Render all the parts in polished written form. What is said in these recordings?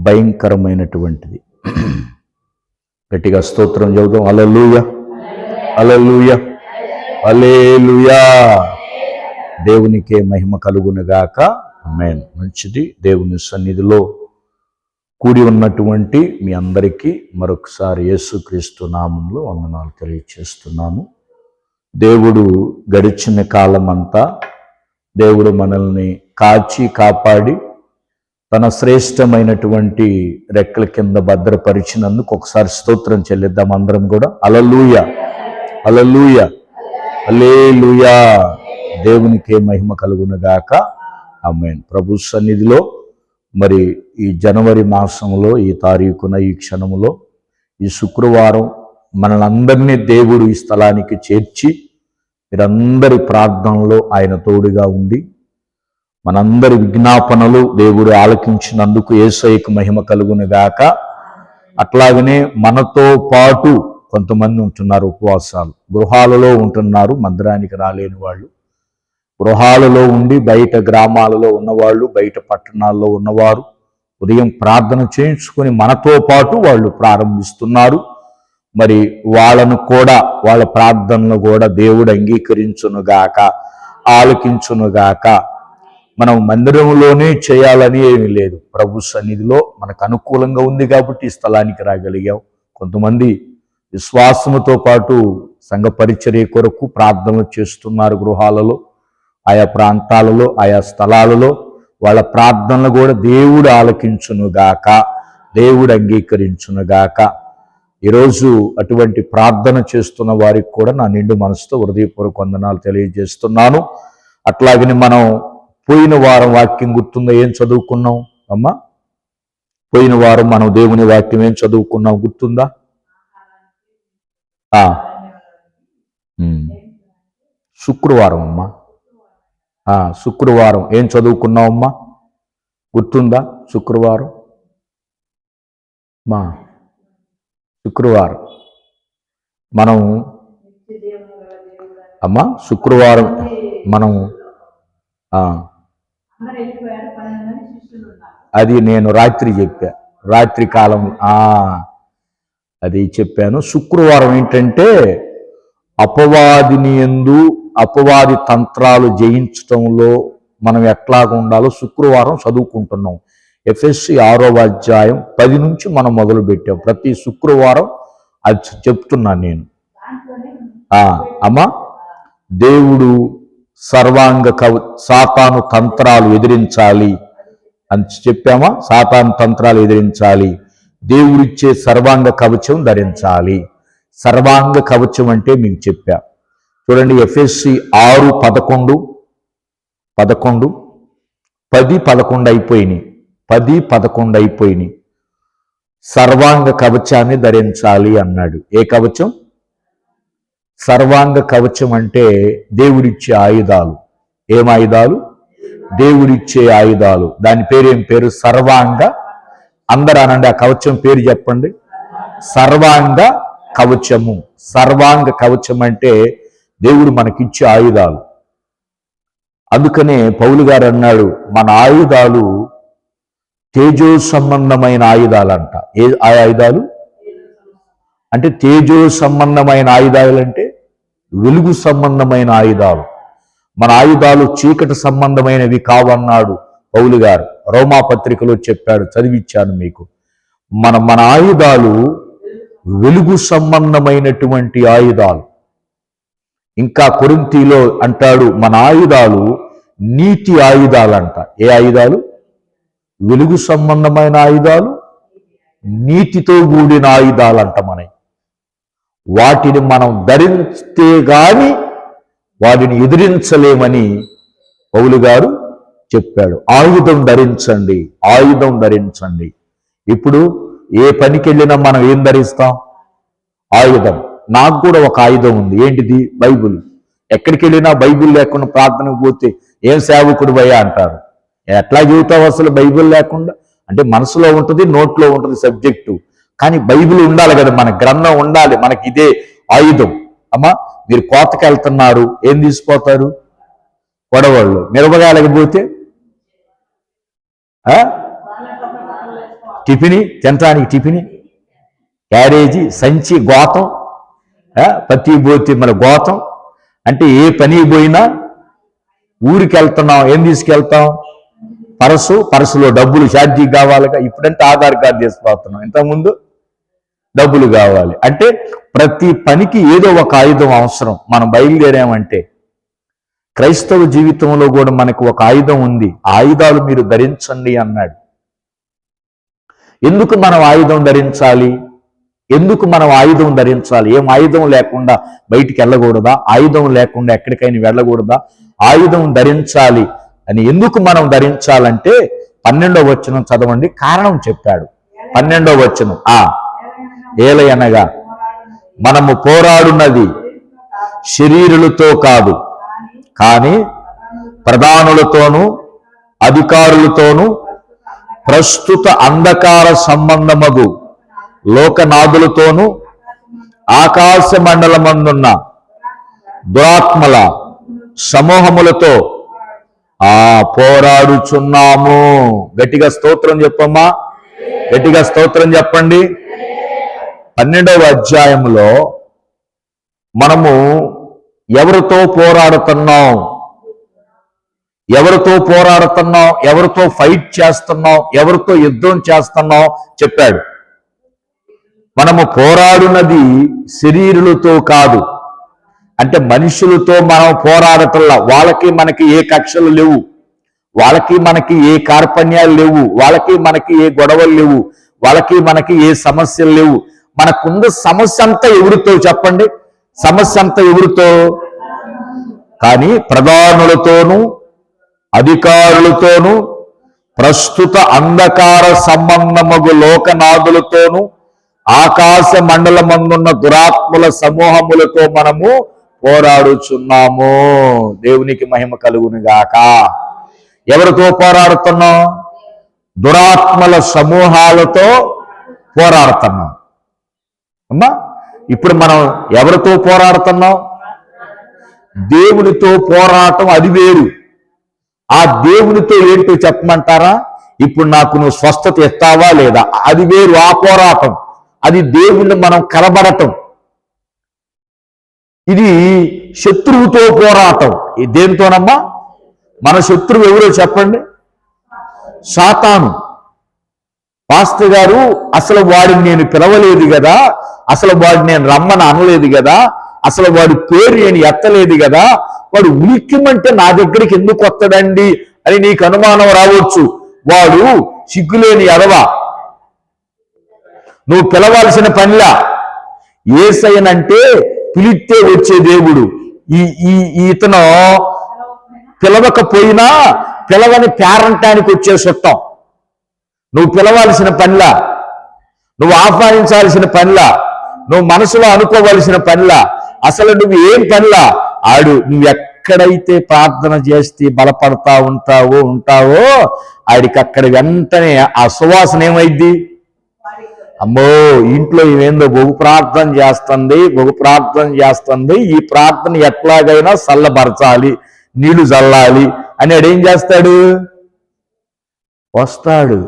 భయంకరమైనటువంటిది. గట్టిగా స్తోత్రం చెబుదాం. హల్లెలూయా, హల్లెలూయా, హల్లెలూయా. దేవునికే మహిమ కలుగునుగాక. ఆమేన్. మంచిది. దేవుని సన్నిధిలో కూడి ఉన్నటువంటి మీ అందరికీ మరొకసారి యేసుక్రీస్తు నామములో వందనాలు తెలియజేస్తున్నాను. దేవుడు గడిచిన కాలం అంతా దేవుడు మనల్ని కాచి కాపాడి తన శ్రేష్టమైనటువంటి రెక్కల కింద భద్రపరిచినందుకు ఒకసారి స్తోత్రం చెల్లిద్దాం అందరం కూడా. హల్లెలూయా, హల్లెలూయా, హల్లెలూయా. దేవునికే మహిమ కలుగునుగాక. ఆమేన్. ప్రభు సన్నిధిలో మరి ఈ జనవరి మాసంలో ఈ తారీఖున ఈ క్షణములో ఈ శుక్రవారం మనలందరినీ దేవుడు ఈ స్థలానికి చేర్చి మీరందరి ప్రార్థనలో ఆయన తోడుగా ఉండి మనందరి విజ్ఞాపనలు దేవుడు ఆలకించినందుకు యేసయ్యకు మహిమ కలుగునుగాక. అట్లాగనే మనతో పాటు కొంతమంది ఉంటున్నారు ఉపవాసాలు, గృహాలలో ఉంటున్నారు, మందిరానికి రాలేని వాళ్ళు, గృహాలలో ఉండి బయట గ్రామాలలో ఉన్నవాళ్ళు, బయట పట్టణాల్లో ఉన్నవారు ఉదయం ప్రార్థన చేయించుకొని మనతో పాటు వాళ్ళు ప్రారంభిస్తున్నారు. మరి వాళ్ళను కూడా వాళ్ళ ప్రార్థనలు కూడా దేవుడు అంగీకరించునుగాక, ఆలకించునుగాక. మనం మందిరంలోనే చేయాలని ఏమీ లేదు. ప్రభు సన్నిధిలో మనకు అనుకూలంగా ఉంది కాబట్టి ఈ స్థలానికి రాగలిగాం. కొంతమంది విశ్వాసముతో పాటు సంఘ పరిచర్య కొరకు ప్రార్థనలు చేస్తున్నారు గృహాలలో, ఆయా ప్రాంతాలలో, ఆయా స్థలాలలో. వాళ్ళ ప్రార్థనలు కూడా దేవుడు ఆలకించునుగాక, దేవుడు అంగీకరించునుగాక. ఈరోజు అటువంటి ప్రార్థన చేస్తున్న వారికి కూడా నా నిండు మనసుతో హృదయపూర్వక వందనాలు తెలియజేస్తున్నాను. అట్లాగని మనం పోయిన వారం వాక్యం గుర్తుందా? ఏం చదువుకున్నాం అమ్మా? పోయిన వారం మనం దేవుని వాక్యం ఏం చదువుకున్నాం గుర్తుందా? శుక్రవారం అమ్మా. శుక్రవారం ఏం చదువుకున్నావమ్మా? గుర్తుందా? శుక్రవారం మా శుక్రవారం మనం అమ్మా శుక్రవారం మనం అది నేను రాత్రి చెప్పా, రాత్రి కాలం అది చెప్పాను. శుక్రవారం ఏంటంటే అపవాదిని యందు అపవాది తంత్రాలు జయించటంలో మనం ఎట్లాగా ఉండాలో శుక్రవారం చదువుకుంటున్నాం. ఎఫెసీ 6వ అధ్యాయం 10 నుంచి మనం మొదలు పెట్టాం. ప్రతి శుక్రవారం అది చెప్తున్నాను నేను. అమ్మా దేవుడు సర్వాంగ సాతాను తంత్రాలు ఎదిరించాలి అని చెప్పామా? సాతాను తంత్రాలు ఎదిరించాలి, దేవుడిచ్చే సర్వాంగ కవచం ధరించాలి. సర్వాంగ కవచం అంటే మీకు చెప్పా చూడండి. ఎఫెసీ 6:11 10, 11 అయిపోయినాయి. 10, 11 అయిపోయినాయి. సర్వాంగ కవచాన్ని ధరించాలి అన్నాడు. ఏ కవచం? సర్వాంగ కవచం అంటే దేవుడిచ్చే ఆయుధాలు. ఏం ఆయుధాలు? దేవుడిచ్చే ఆయుధాలు. దాని పేరేం పేరు? సర్వాంగ. అందరూ అనండి, ఆ కవచం పేరు చెప్పండి. సర్వాంగ కవచము. సర్వాంగ కవచం అంటే దేవుడు మనకిచ్చే ఆయుధాలు. అందుకనే పౌలు గారు అన్నాడు, మన ఆయుధాలు తేజో సంబంధమైన ఆయుధాలంట. ఏ ఆయుధాలు అంటే? తేజో సంబంధమైన ఆయుధాలు అంటే వెలుగు సంబంధమైన ఆయుధాలు. మన ఆయుధాలు చీకటి సంబంధమైనవి కావన్నాడు పౌలు గారు. రోమాపత్రికలో చెప్పాడు, చదివిచ్చాను మీకు. మన ఆయుధాలు వెలుగు సంబంధమైనటువంటి ఆయుధాలు. ఇంకా కొరింథీలో అంటాడు, మన ఆయుధాలు నీతి ఆయుధాలంట. ఏ ఆయుధాలు? వెలుగు సంబంధమైన ఆయుధాలు, నీతితో కూడిన ఆయుధాలంట. వాటిని మనం ధరిస్తే గాని వాటిని ఎదిరించలేమని పౌలు గారు చెప్పాడు. ఆయుధం ధరించండి, ఆయుధం ధరించండి. ఇప్పుడు ఏ పనికి వెళ్ళినా మనం ఏం ధరిస్తాం? ఆయుధం. నాకు కూడా ఒక ఆయుధం ఉంది. ఏంటిది? బైబిల్. ఎక్కడికి వెళ్ళినా బైబిల్ లేకుండా ప్రార్థనకు పోతే ఏం సేవకుడు భయ్యా అంటారు. ఎట్లా చెబుతావు అసలు బైబిల్ లేకుండా? అంటే మనసులో ఉంటుంది, నోట్లో ఉంటుంది సబ్జెక్టు, కానీ బైబిల్ ఉండాలి కదా, మన గ్రంథం ఉండాలి. మనకి ఇదే ఆయుధం. అమ్మా మీరు కోతకి వెళ్తున్నారు, ఏం తీసిపోతారు? కొడవళ్ళు. మిరపకాయలకి పోతే టిఫిని తినటానికి టిఫిని, క్యారేజీ, సంచి, గోతం, పత్తి పోతే మన గోతం. అంటే ఏ పని పోయినా ఊరికి వెళ్తున్నాం, ఏం తీసుకెళ్తాం? పరసులో డబ్బులు ఛార్జీ కావాలిగా. ఇప్పుడంటే ఆధార్ కార్డు తీసుకుపోతున్నాం, ఇంతకుముందు డబ్బులు కావాలి. అంటే ప్రతి పనికి ఏదో ఒక ఆయుధం అవసరం. మనం బయలుదేరామంటే క్రైస్తవ జీవితంలో కూడా మనకు ఒక ఆయుధం ఉంది. ఆయుధాలు మీరు ధరించండి అన్నాడు. ఎందుకు మనం ఆయుధం ధరించాలి? ఏం ఆయుధం లేకుండా బయటికి వెళ్ళకూడదా? ఆయుధం లేకుండా ఎక్కడికైనా వెళ్ళకూడదా? ఆయుధం ధరించాలి అని ఎందుకు మనం ధరించాలంటే 12వ వచనం చదవండి. కారణం చెప్పాడు. 12వ వచనం, ఏలయనగా మనము పోరాడున్నది శరీరులతో కాదు, కానీ ప్రధానులతోనూ అధికారులతోనూ ప్రస్తుత అంధకార సంబంధమగు లోకనాథులతోనూ ఆకాశ మండలమందున్న దురాత్మల సమూహములతో పోరాడుచున్నాము. గట్టిగా స్తోత్రం చెప్పమ్మా, గట్టిగా స్తోత్రం చెప్పండి. 12వ అధ్యాయంలో మనము ఎవరితో పోరాడుతున్నాం, ఎవరితో ఫైట్ చేస్తున్నాం, ఎవరితో యుద్ధం చేస్తున్నాం చెప్పాడు. మనము పోరాడున్నది శరీరులతో కాదు. అంటే మనుషులతో మనం పోరాడటంలా. వాళ్ళకి మనకి ఏ కక్షలు లేవు, వాళ్ళకి మనకి ఏ కార్పణ్యాలు లేవు, వాళ్ళకి మనకి ఏ గొడవలు లేవు, వాళ్ళకి మనకి ఏ సమస్యలు లేవు. మనకున్న సమస్య అంతా ఎవరితో చెప్పండి? సమస్య అంతా ఎవరితో? కానీ ప్రధానులతోనూ అధికారులతోనూ ప్రస్తుత అంధకార సంబంధమగు లోకనాథులతోనూ ఆకాశ మండలమందున్న దురాత్మల సమూహములతో మనము పోరాడుచున్నాము. దేవునికి మహిమ కలుగును గాక. ఎవరితో పోరాడుతున్నాం? దురాత్మల సమూహాలతో పోరాడుతున్నాం. అమ్మా, ఇప్పుడు మనం ఎవరితో పోరాడుతున్నాం? దేవునితో పోరాటం అది వేరు. ఆ దేవునితో ఏంటో చెప్పమంటారా? ఇప్పుడు నాకు నువ్వు స్వస్థత ఇస్తావా లేదా, అది వేరు. ఆ పోరాటం అది దేవుని మనం కలబడటం. ఇది శత్రువుతో పోరాటం. దేనితోనమ్మా? మన శత్రువు ఎవరో చెప్పండి? సాతాను. పాస్టర్ గారు, అసలు వాడిని నేను పిలవలేదు కదా, అసలు వాడిని నేను రమ్మని అనలేదు కదా, అసలు వాడి పేరు నేను ఎత్తలేదు కదా, వాడు ఉలిక్కిమంటే నా దగ్గరికి ఎందుకు వస్తాడండి అని నీకు అనుమానం రావచ్చు. వాడు సిగ్గులేని ఎడవ. నువ్వు పిలవాల్సిన పనిలా. యేసయ్యనంటే పిలిస్తే వచ్చే దేవుడు. ఇతను పిలవకపోయినా పిలవని పేరంటానికి వచ్చే చుట్టం. నువ్వు పిలవాల్సిన పనిలా, నువ్వు ఆహ్వానించాల్సిన పనిలా, నువ్వు మనసులో అనుకోవలసిన పనిలా, అసలు నువ్వు ఏం పనిలా నువ్వు ఎక్కడైతే ప్రార్థన చేస్తే బలపడతా ఉంటావో ఆడికి అక్కడ వెంటనే ఆ సువాసన ఏమైద్ది? అమ్మో, ఇంట్లో ఇవేందో బహు ప్రార్థన చేస్తుంది, ఈ ప్రార్థన ఎట్లాగైనా చల్లబరచాలి, నీళ్లు చల్లాలి అని ఆడేం చేస్తాడు? వస్తాడు.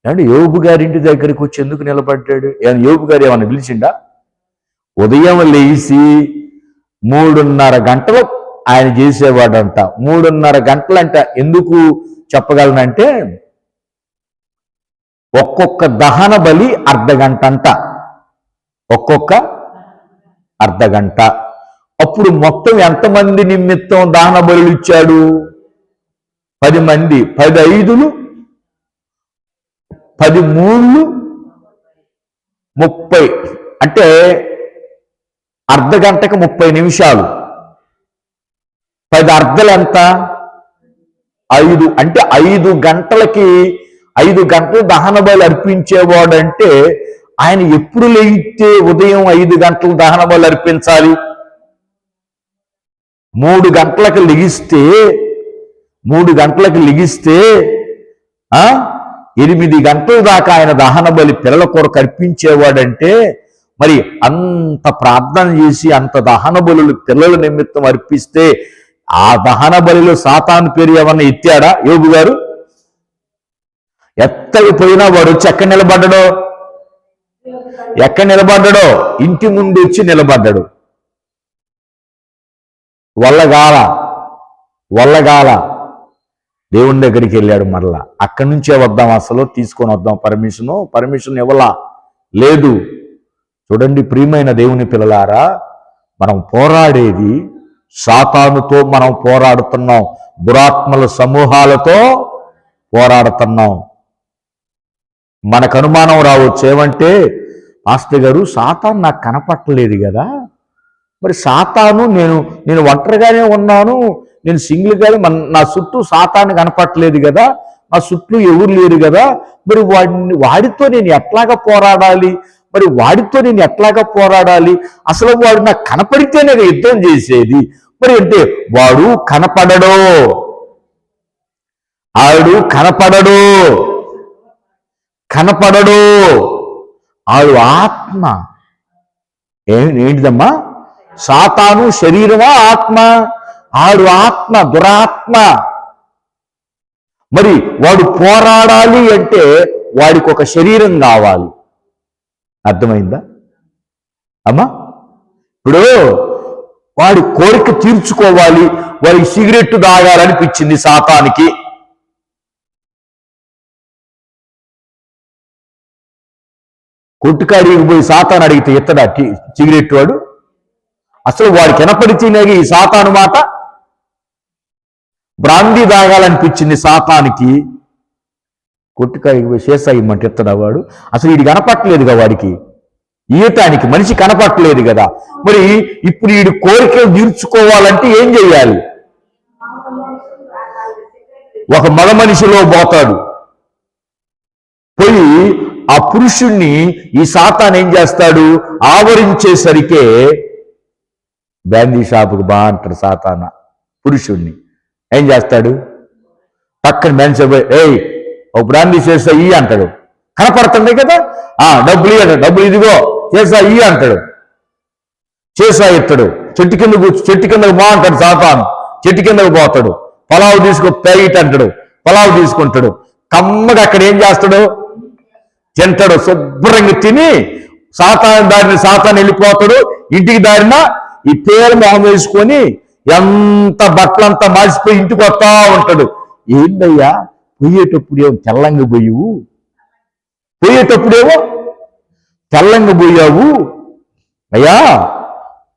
అంటే యోబు గారింటి దగ్గరికి వచ్చి ఎందుకు నిలబడ్డాడు? యోబు గారు ఏమన్నా పిలిచిండా? ఉదయం లేచి 3:30 గంటలు ఆయన చేసేవాడంట. 3:30 గంటలంట. ఎందుకు చెప్పగలనంటే ఒక్కొక్క దహన బలి అర్ధగంట అంట, ఒక్కొక్క అర్ధగంట. అప్పుడు మొత్తం ఎంతమంది నిమిత్తం దహన బలులు ఇచ్చాడు? 10 మంది. 10 5లు 10 3లు 30. అంటే అర్ధగంటకు 30 నిమిషాలు. 10 అర్ధలు ఎంత? 5. అంటే 5 గంటలకి 5 గంటలు దహన బలి అర్పించేవాడంటే ఆయన ఎప్పుడు లేయితే ఉదయం 5 గంటలు దహన బలి అర్పించాలి? 3 గంటలకు లెగిస్తే 8 గంటల దాకా ఆయన దహన బలి పిల్లల కొరకు అర్పించేవాడంటే మరి అంత ప్రార్థన చేసి అంత దహన బలులు పిల్లల నిమిత్తం అర్పిస్తే ఆ దహన బలిలో సాతాను పేరు ఏమన్నా ఎత్తాడా యోబు గారు? ఎత్తకి పోయినా వాడు వచ్చి ఎక్కడ నిలబడ్డాడో ఇంటి ముందు వచ్చి నిలబడ్డాడు. వల్లగాల దేవుని దగ్గరికి వెళ్ళాడు. మరలా అక్కడి నుంచే వద్దాం, అసలు తీసుకొని వద్దాం పర్మిషన్ ఇవ్వలా లేదు. చూడండి ప్రియమైన దేవుని పిల్లలారా, మనం పోరాడేది సాతానుతో మనం పోరాడుతున్నాం, దురాత్మల సమూహాలతో పోరాడుతున్నాం. మనకు అనుమానం రావచ్చు, ఏమంటే మాస్టర్ గారు సాతాను నాకు కనపట్టలేదు కదా, మరి సాతాను నేను ఒంటరిగానే ఉన్నాను, నేను సింగిల్గానే నా చుట్టూ సాతాను కనపట్టలేదు కదా, నా చుట్టూ ఎవరు లేరు కదా, మరి వాడితో నేను ఎట్లాగా పోరాడాలి, అసలు వాడు నాకు కనపడితేనే యుద్ధం చేసేది. మరి అంటే వాడు కనపడడు, ఆడు ఆత్మ. ఏంటిదమ్మా? సాతాను శరీరమా ఆత్మ? ఆడు ఆత్మ, దురాత్మ. మరి వాడు పోరాడాలి అంటే వాడికి ఒక శరీరం కావాలి. అర్థమైందా అమ్మా? ఇప్పుడు వాడి కోరిక తీర్చుకోవాలి, వాడికి సిగరెట్ తాగాలనిపించింది సాతానికి. కొట్టుకాడికి పోయి సాతాను అడిగితే ఎత్తడా సిగరెట్ వాడు? అసలు వాడు కనపడితేనే ఈ సాతాను మాట. బ్రాందీ తాగాలనిపించింది సాతానికి, కొట్టుకాడికి పోయి చేసా ఇమ్మంటే ఎత్తడా వాడు? అసలు వీడి కనపట్టలేదుగా, వాడికి ఈయటానికి మనిషి కనపట్టలేదు కదా. మరి ఇప్పుడు వీడి కోరికలు తీర్చుకోవాలంటే ఏం చెయ్యాలి? ఒక మగ మనిషిలో పోతాడు, పోయి ఆ పురుషుణ్ణి ఈ సాతాను ఏం చేస్తాడు? ఆవరించేసరికే బ్రాందీ షాపుకి బా అంటాడు సాతాన. పురుషుణ్ణి ఏం చేస్తాడు? పక్కన మనిషి పోయి ఏయ్ ఓ బ్రాందీ చేస్తా ఇయ్యి అంటాడు. కనపడుతుంది కదా, డబ్బులు ఇయ్యాడు, డబ్బులు ఇదిగో చేసా ఇయ్యి అంటాడు. చేసా ఎత్తాడు, చెట్టు కిందకు బా అంటాడు సాతాను. చెట్టు కిందకు పోతాడు, పొలావు తీసుకో పేయిట్ అంటాడు, పొలావు తీసుకుంటాడు. కమ్మగా అక్కడ ఏం చేస్తాడు? తింటాడు. శుభ్రంగా తిని సాతాను వెళ్ళిపోతాడు. ఇంటికి దారిన ఈ పేరు మొహం వేసుకొని ఎంత బట్టలంతా మాసిపోయి ఇంటికి వస్తా ఉంటాడు. ఏందయ్యా పోయేటప్పుడేమో తెల్లంగా పోయావు, అయ్యా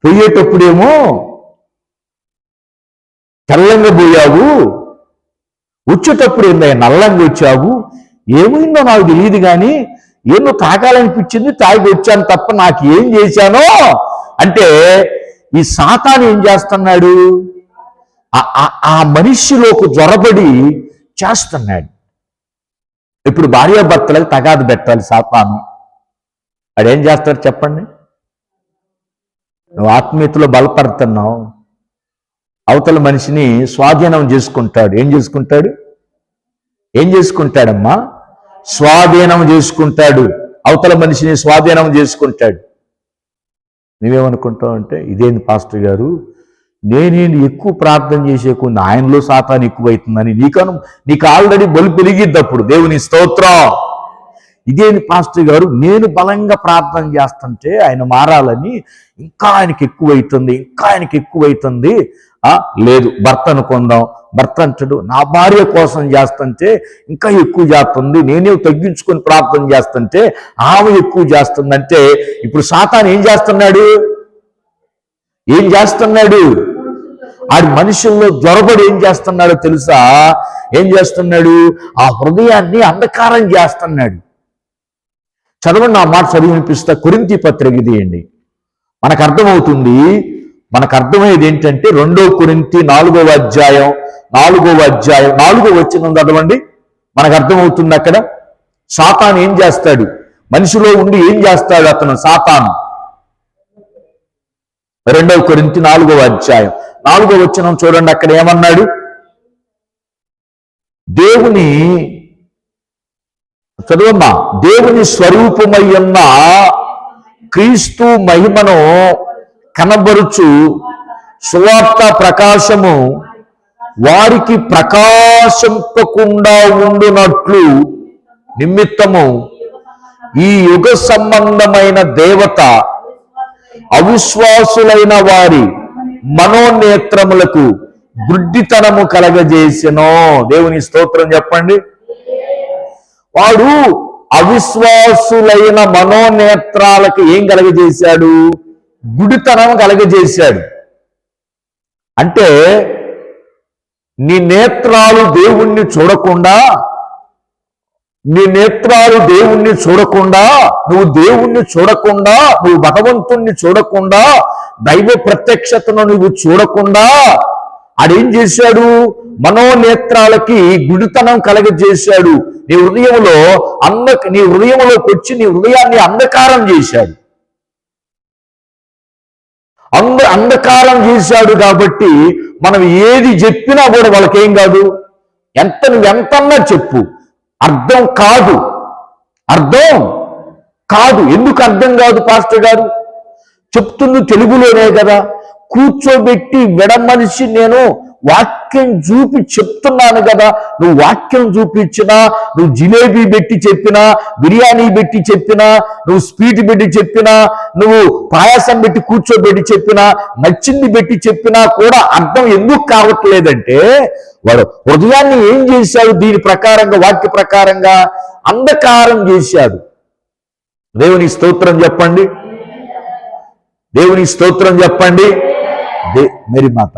పోయేటప్పుడేమో తెల్లంగా పోయావు, వచ్చేటప్పుడు ఏందయ్యా నల్లంగా వచ్చావు, ఏమైందో నాకు తెలియదు కానీ ఏమో తాగాలనిపించింది, తాగి వచ్చాను తప్ప నాకు ఏం చేశానో అంటే ఈ సాతాను ఏం చేస్తున్నాడు? ఆ మనిషిలోకి జొరబడి చేస్తున్నాడు. ఇప్పుడు భార్యాభర్తలకు తగాదు పెట్టాలి సాతాను. అడేం చేస్తాడు చెప్పండి? నువ్వు ఆత్మీయతలో బలపడుతున్నావు, అవతల మనిషిని స్వాధీనం చేసుకుంటాడు. ఏం చేసుకుంటాడమ్మా? స్వాధీనం చేసుకుంటాడు. అవతల మనిషిని స్వాధీనం చేసుకుంటాడు. నువ్వేమనుకుంటావు అంటే, ఇదేంది పాస్టర్ గారు, నేనేంటి ఎక్కువ ప్రార్థన చేసే కొన్ని ఆయనలో సాతాను ఎక్కువైతుందని నీకు ఆల్రెడీ బలు పెరిగిద్దప్పుడు. దేవుని స్తోత్రం. ఇదేంది పాస్టర్ గారు, నేను బలంగా ప్రార్థన చేస్తుంటే ఆయన మారాలని ఇంకా ఆయనకి ఎక్కువైతుంది. లేదు, భర్త అనుకుందాం. భర్త అంటాడు, నా భార్య కోసం చేస్తుంటే ఇంకా ఎక్కువ చేస్తుంది, నేనే తగ్గించుకొని ప్రార్థన చేస్తుంటే ఆమె ఎక్కువ చేస్తుందంటే ఇప్పుడు సాతాను ఏం చేస్తున్నాడు? ఆ మనుషుల్లో జ్వరబడి ఏం చేస్తున్నాడో తెలుసా? ఏం చేస్తున్నాడు? ఆ హృదయాన్ని అంధకారం చేస్తున్నాడు. చదవండి, ఆ మాట చదివి వినిపిస్తా. కొరింథీ పత్రిక తీయండి, మనకు అర్థమవుతుంది. మనకు అర్థమయ్యేది ఏంటంటే 2 కొరింథీ 4వ అధ్యాయం 4వ వచనం చదవండి, మనకు అర్థమవుతుంది. అక్కడ సాతాను ఏం చేస్తాడు? మనిషిలో ఉండి ఏం చేస్తాడు అతను? సాతాను 2 కొరింథీ 4వ అధ్యాయం 4వ వచనం చూడండి. అక్కడ ఏమన్నాడు? దేవుని స్వరూపమై ఉన్న క్రీస్తు మహిమను కనబరుచు సువార్త ప్రకాశము వారికి ప్రకాశింపకుండా ఉండునట్లు నిమిత్తము ఈ యుగ సంబంధమైన దేవత అవిశ్వాసులైన వారి మనోనేత్రములకు గుడ్డితనము కలగజేసెను. దేవుని స్తోత్రం చెప్పండి. వాడు అవిశ్వాసులైన మనోనేత్రాలకు ఏం కలగజేశాడు? గుడితనం కలగజేశాడు. అంటే నీ నేత్రాలు దేవుణ్ణి చూడకుండా, నీ నేత్రాలు దేవుణ్ణి చూడకుండా, నువ్వు దేవుణ్ణి చూడకుండా, నువ్వు భగవంతుణ్ణి చూడకుండా, దైవ ప్రత్యక్షతను నువ్వు చూడకుండా ఆడేం చేశాడు? మనోనేత్రాలకి గుడితనం కలగజేశాడు. నీ హృదయంలోకి వచ్చి నీ హృదయాన్ని అంధకారం చేశాడు. అంధకారం చేశాడు కాబట్టి మనం ఏది చెప్పినా కూడా వాళ్ళకేం కాదు. నువ్వెంతన్నా చెప్పు, అర్థం కాదు. ఎందుకు అర్థం కాదు పాస్టర్ గారు? చెప్తుంది తెలుగులోనే కదా. కూర్చోబెట్టి విడమనిషి నేను వాక్యం చూపి చెప్తున్నాను కదా. నువ్వు వాక్యం చూపించినా, నువ్వు జిలేబీ పెట్టి చెప్పినా, బిర్యానీ పెట్టి చెప్పినా, నువ్వు స్వీట్ పెట్టి చెప్పినా, నువ్వు పాయసం పెట్టి కూర్చోబెట్టి చెప్పినా, నచ్చింది పెట్టి చెప్పినా కూడా అర్థం ఎందుకు కావట్లేదంటే వాడు హృదయాన్ని ఏం చేశాడు? దీని ప్రకారంగా, వాక్య ప్రకారంగా అంధకారం చేశాడు. దేవుని స్తోత్రం చెప్పండి. దేవుని స్తోత్రం చెప్పండి. మేరీ మాత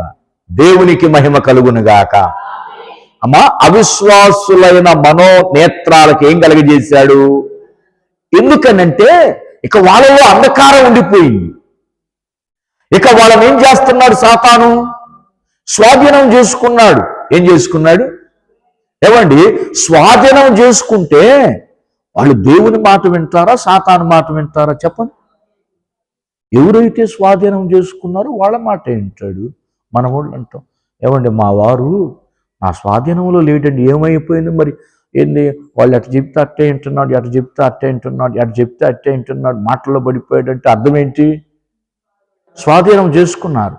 దేవునికి మహిమ కలుగునుగాక. అమ్మా, అవిశ్వాసులైన మనోనేత్రాలకు ఏం కలగజేశాడు? ఎందుకనంటే ఇక వాళ్ళలో అంధకారం ఉండిపోయింది. ఇక వాళ్ళని ఏం చేస్తున్నాడు? సాతాను స్వాధీనం చేసుకున్నాడు. ఏం చేసుకున్నాడు? ఏమండి, స్వాధీనం చేసుకుంటే వాళ్ళు దేవుని మాట వింటారా, సాతాను మాట వింటారా? చెప్పండి. ఎవరైతే స్వాధీనం చేసుకున్నారో వాళ్ళ మాట వింటాడు. మన వాళ్ళు అంటాం, ఏమండి మా వారు నా స్వాధీనంలో లేడండి, ఏమైపోయింది మరి? ఏంది, వాళ్ళు అటు చెప్తే అట్టే వింటున్నాడు, అటు చెప్తే అట్టే వింటున్నాడు, అటు చెప్తే అట్టే వింటున్నాడు, మాటల్లో పడిపోయాడు అంటే అర్థం ఏంటి? స్వాధీనం చేసుకున్నారు.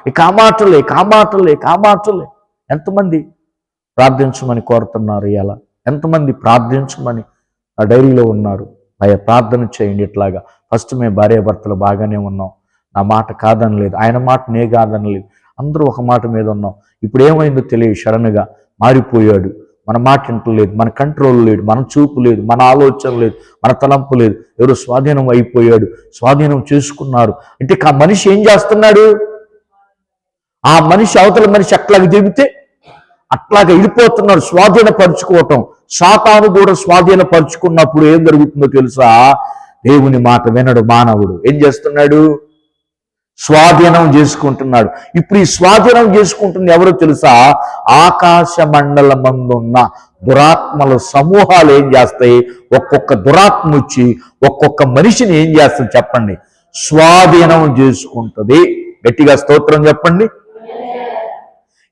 ఇక ఆ మాటలే. ఎంతమంది ప్రార్థించమని కోరుతున్నారు? ఇలా ఎంతమంది ప్రార్థించమని ఆ డైరీలో ఉన్నారు? అయ్యా ప్రార్థన చేయండి. ఇట్లాగా ఫస్ట్ మేము భార్యాభర్తలు బాగానే ఉన్నాం, నా మాట కాదనలేదు, ఆయన మాట నే కాదనలేదు, అందరూ ఒక మాట మీద ఉన్నాం. ఇప్పుడు ఏమైందో తెలియదు, సడన్గా మారిపోయాడు. మన మాట వింటలేదు, మన కంట్రోల్ లేదు, మన చూపు లేదు, మన ఆలోచన లేదు, మన తలంపు లేదు. ఎవరు స్వాధీనం అయిపోయాడు, స్వాధీనం చేసుకున్నారు. అంటే ఆ మనిషి ఏం చేస్తున్నాడు? ఆ మనిషి అవతల మనిషి అట్లాగ చెబితే అట్లాగా వెళ్ళిపోతున్నారు, స్వాధీనపరుచుకోవటం. సాతాను కూడా స్వాధీనపరుచుకున్నప్పుడు ఏం జరుగుతుందో తెలుసా? దేవుని మాట వినడు మానవుడు. ఏం చేస్తున్నాడు? స్వాధీనం చేసుకుంటున్నాడు. ఇప్పుడు ఈ స్వాధీనం చేసుకుంటుంది ఎవరో తెలుసా? ఆకాశ మండలమందున్న దురాత్మల సమూహాలు ఏం చేస్తాయి? ఒక్కొక్క దురాత్మ వచ్చి ఒక్కొక్క మనిషిని ఏం చేస్తుంది చెప్పండి? స్వాధీనం చేసుకుంటుంది. గట్టిగా స్తోత్రం చెప్పండి.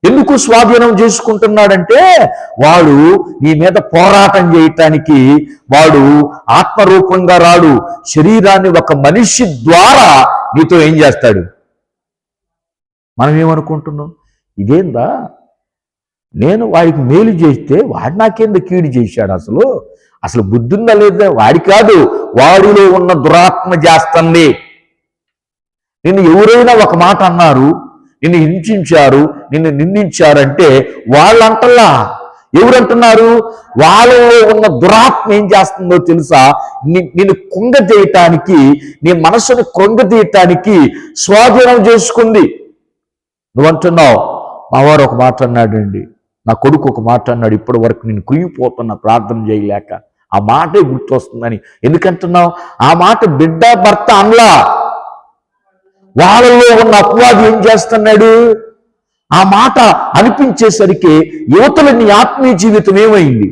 ఎందుకు స్వాధీనం చేసుకుంటున్నాడంటే వాడు నీ మీద పోరాటం చేయటానికి వాడు ఆత్మరూపంగా రాడు. శరీరాన్ని ఒక మనిషి ద్వారా నీతో ఏం చేస్తాడు? మనం ఏమనుకుంటున్నాం? ఇదేందా, నేను వాడికి మేలు చేస్తే వాడు నాకేందో కీడు చేశాడు? అసలు బుద్ధుందా లేదా? వాడి కాదు, వాడిలో ఉన్న దురాత్మ చేస్తుంది. నిన్ను ఎవరైనా ఒక మాట అన్నారు, నిన్ను హింసించారు, నిన్ను నిందించారంటే వాళ్ళంటల్లా. ఎవరంటున్నారు? వాళ్ళలో ఉన్న దురాత్మ ఏం చేస్తుందో తెలుసా? నిన్ను కృంగతీయటానికి, నీ మనసును కృంగతీయటానికి స్వాధీనం చేసుకుంది. నువ్వంటున్నావు, మా వారు ఒక మాట అన్నాడండి, నా కొడుకు ఒక మాట అన్నాడు, ఇప్పటి వరకు నేను కుయ్యిపోతున్నా ప్రార్థన చేయలేక. ఆ మాటే గుర్తొస్తుందని ఎందుకంటున్నావు? ఆ మాట బిడ్డ భర్త అనలా. వాళ్ళలో ఉన్న అపవాది ఏం చేస్తున్నాడు? ఆ మాట అనిపించేసరికి యువతల నీ ఆత్మీయ జీవితం ఏమైంది?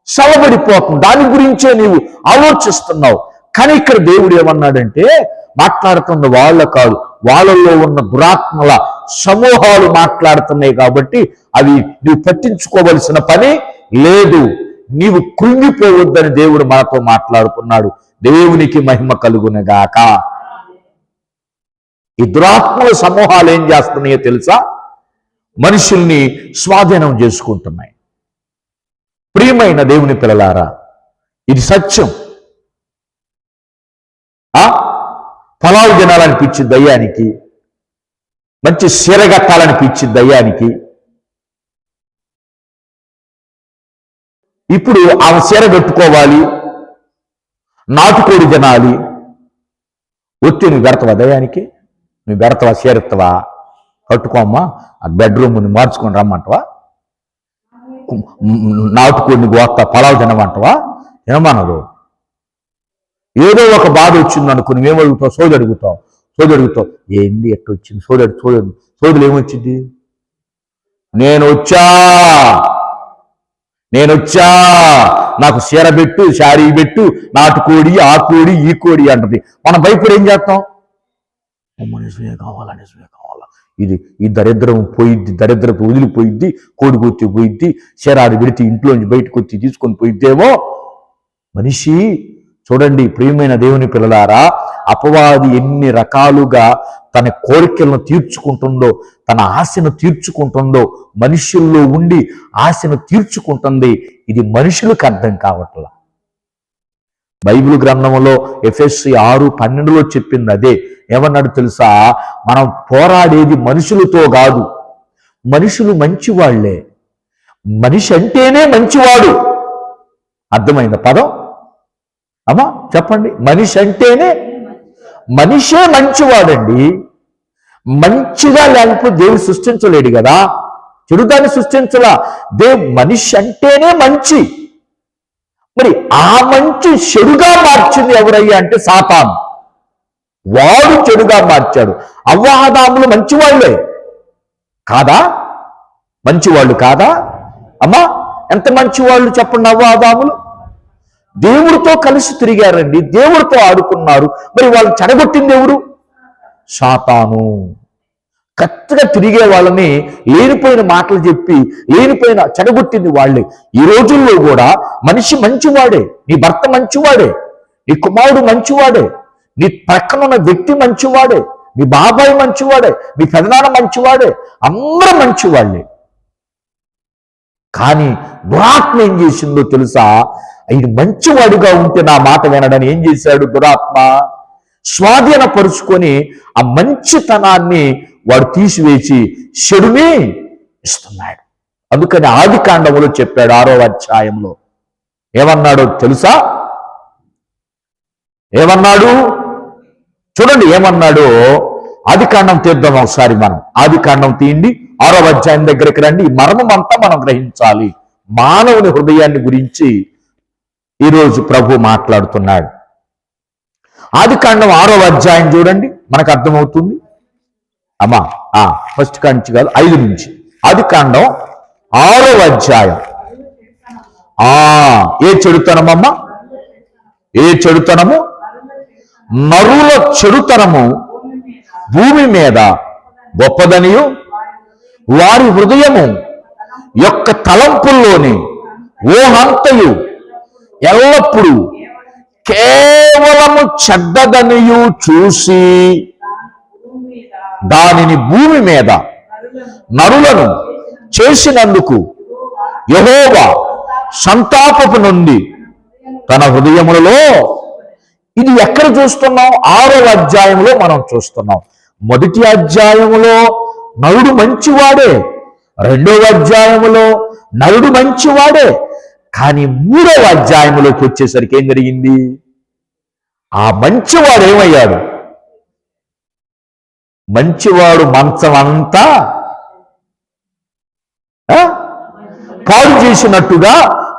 సవబడిపోతుంది. దాని గురించే నీవు ఆలోచిస్తున్నావు. కానీ ఇక్కడ దేవుడు ఏమన్నాడంటే, మాట్లాడుతున్న వాళ్ళ కాదు, వాళ్ళలో ఉన్న దురాత్మల సమూహాలు మాట్లాడుతున్నాయి కాబట్టి అవి నువ్వు పట్టించుకోవలసిన పని లేదు. నీవు కృంగిపోవద్దని దేవుడు మనతో మాట్లాడుతున్నాడు. దేవునికి మహిమ కలుగునగాక. ఈ దురాత్మల సమూహాలు ఏం చేస్తున్నాయో తెలుసా? మనుషుల్ని స్వాధీనం చేసుకుంటున్నాయి. ప్రియమైన దేవుని పిల్లలారా, ఇది సత్యం. పొలాలు తినాలనిపించి దయ్యానికి, మంచి సీరగట్టాలనిపించి దయ్యానికి. ఇప్పుడు ఆమె సీర కట్టుకోవాలి, నాటుకోడి తినాలి. వచ్చి నువ్వు పెడతావా దయ్యానికి? నువ్వు పెడతావా? సీరెత్తవా? కట్టుకోమ్మా, ఆ బెడ్రూమ్ని మార్చుకొని రమ్మంటవా? నాటుకోడిని గోత్త పొలాలు తినమంటవా? తినమనదు. ఏదో ఒక బాధ వచ్చింది అనుకో, నువ్వేమడుగుతావు? సోది అడుగుతావు. ఏంది ఎట్ట వచ్చింది? సోదులు ఏమొచ్చింది? నేను వచ్చా, నాకు చీర పెట్టు, శారీ పెట్టు, నాటుకోడి, ఆ కోడి, ఈ కోడి అంటది. మనం భయపడి ఏం చేస్తాం? నిజమే కావాలా. ఇది ఈ దరిద్రం పోయిద్ది, దరిద్రపు వదిలిపోయిద్ది, కోడి కొత్తి పోయిద్ది, చీరాడు పెడితే ఇంట్లోంచి బయటకు వచ్చి తీసుకొని పోయిద్దేమో. మనిషి చూడండి, ప్రియమైన దేవుని పిల్లలారా, అపవాది ఎన్ని రకాలుగా తన కోరికలను తీర్చుకుంటుందో, తన ఆశను తీర్చుకుంటుందో, మనుషుల్లో ఉండి ఆశను తీర్చుకుంటుంది. ఇది మనుషులకు అర్థం కావట్లా. బైబిల్ గ్రంథంలో ఎఫెసీ 6:12 చెప్పింది అదే. ఏమన్నాడు తెలుసా? మనం పోరాడేది మనుషులతో కాదు. మనుషులు మంచివాళ్లే. మనిషి అంటేనే మంచివాడు. అర్థమైందా పదం? అమ్మా చెప్పండి. మనిషి అంటేనే, మనిషే మంచివాడండి. మంచిగా లేకపోతే దేవుడు సృష్టించలేడు కదా, చెడుదాన్ని సృష్టించలా. మనిషి అంటేనే మంచి. మరి ఆ మంచి చెడుగా మార్చింది ఎవరయ్యా అంటే సాతాను. వాడు చెడుగా మార్చాడు. అవ్వాదాములు మంచివాళ్లే కాదా? మంచివాళ్ళు కాదా అమ్మా? ఎంత మంచివాళ్ళు చెప్పండి. అవ్వాదాములు దేవుడితో కలిసి తిరిగారండి, దేవుడితో ఆడుకున్నారు. మరి వాళ్ళు చెడగొట్టింది ఎవరు? సాతాను. కరెక్ట్గా తిరిగే వాళ్ళని లేనిపోయిన మాటలు చెప్పి లేనిపోయిన చెడగొట్టింది వాళ్ళే. ఈ రోజుల్లో కూడా మనిషి మంచివాడే, నీ భర్త మంచివాడే, నీ కుమారుడు మంచివాడే, నీ పక్కనున్న వ్యక్తి మంచివాడే, మీ బాబాయ్ మంచివాడే, మీ పెదనాన్న మంచివాడే, అందరూ మంచివాళ్ళే. కానీ దురాత్మ ఏం చేసిందో తెలుసా? ఇది మంచివాడుగా ఉంటే నా మాట వినడని ఏం చేశాడు దురాత్మ? స్వాధీనపరుచుకొని ఆ మంచితనాన్ని వాడు తీసివేసి చెడుని ఇస్తున్నాడు. అందుకని ఆదికాండములో చెప్పాడు 6వ అధ్యాయంలో ఏమన్నాడో తెలుసా? ఏమన్నాడు చూడండి. ఏమన్నాడో ఆదికాండం తీద్దాం ఒకసారి. మనం ఆదికాండం తీయండి, 6వ అధ్యాయం దగ్గరికి రండి. ఈ మర్మం అంతా మనం గ్రహించాలి. మానవుని హృదయాన్ని గురించి ఈరోజు ప్రభు మాట్లాడుతున్నాడు. ఆదికాండం 6వ అధ్యాయం చూడండి, మనకు అర్థమవుతుంది. అమ్మా ఫస్ట్ కాంచి కాదు, 5 నుంచి. ఆదికాండం 6వ అధ్యాయం. ఏ చెడుతనమమ్మా? ఏ చెడుతనము? నరుల చెడుతనము భూమి మీద గొప్పదనియు, వారి హృదయము యొక్క తలంపుల్లోని ఓహంతయు ఎల్లప్పుడూ కేవలము చెడ్డదనియు చూసి దానిని భూమి మీద నరులను చేసినందుకు యెహోవా సంతాపపు నుండి తన హృదయములలో. ఇది ఎక్కడ చూస్తున్నాం? 6వ అధ్యాయంలో మనం చూస్తున్నాం. మొదటి అధ్యాయములో నరుడు మంచివాడే, 2వ అధ్యాయములో నరుడు మంచివాడే. కానీ 3వ అధ్యాయంలోకి వచ్చేసరికి ఏం జరిగింది? ఆ మంచివాడు ఏమయ్యాడు? మంచివాడు మంచం అంతా పాడు చేసినట్టుగా,